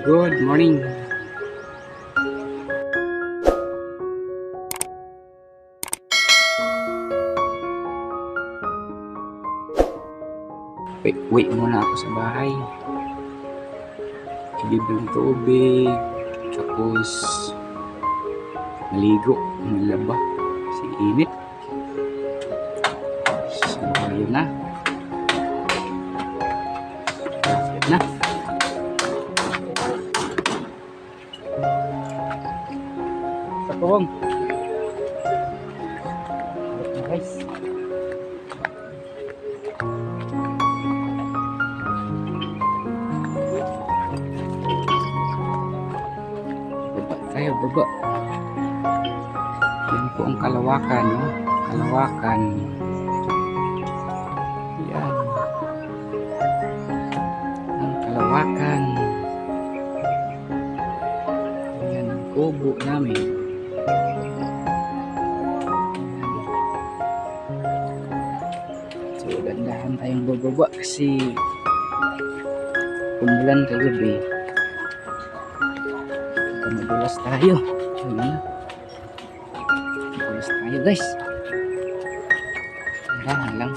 Good morning. Wait muna ako sa bahay. Ibibig ng tubig. Tapos, maligo. Malaba. Si init. So, yun na. Yun na. Sa tuwang. Guys. Baba. Yan po ang Kalawakan, no? Kalawakan. Yan. Ang Kalawakan. Yan ang kubo namin. So, dandahan tayong bababa kasi umulan kagabi. Madulas tayo. Yun na. Madulas tayo guys. Dahan lang.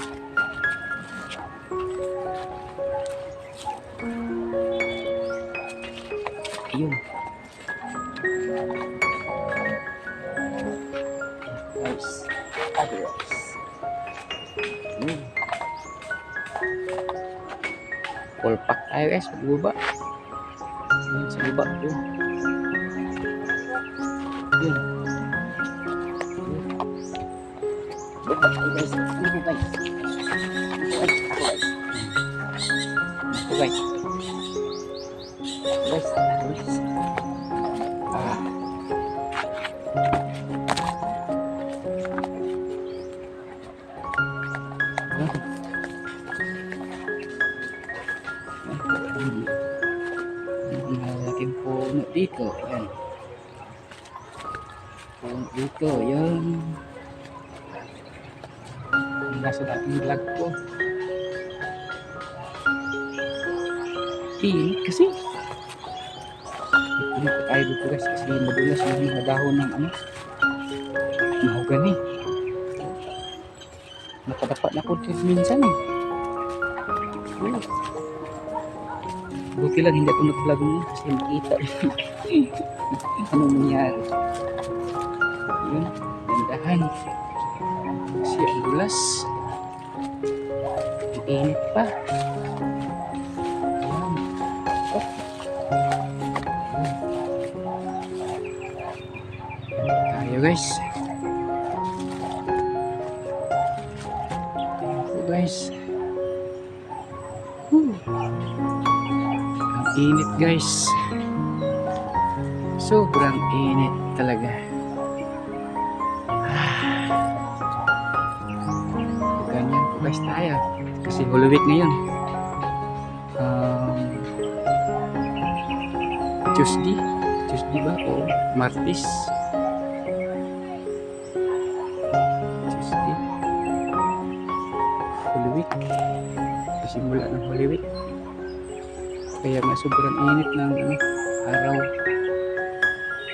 Ayun. Guys. Adios. Full pack tayo guys. Sa baba. Sa baba. Yun. Yun. Baba tayo guys. Ano guys? Ako guys. Guys. Guys. Malaking puno dito. Yan. Dito, yan. Nasa dating vlog ko. Init kasi. Hindi pa tayo dito guys kasi madulas yung mga dahon ng mahogani. Nakadapat na ko minsan eh. Buti lang hindi ako nag-vlog mo kasi makita anong nangyari. Yun, dandahan kasi ang dulas, ang init pa. Ayan. Oh. Tayo guys. Ito guys. Ang init guys. Sobrang init talaga. Ganyan po guys tayo kasi Holy Week ngayon. Tuesday ba o Martes? Tuesday Holy Week, simula ng Holy Week, kaya nga sobrang init ng araw.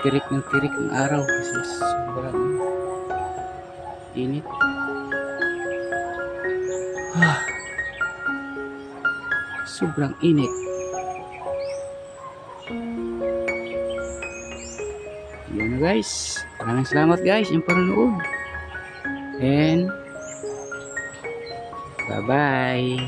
Tirik ng araw kasi sobrang init. Sobrang init. Yun na guys. Maraming salamat guys yung panonood. And bye bye.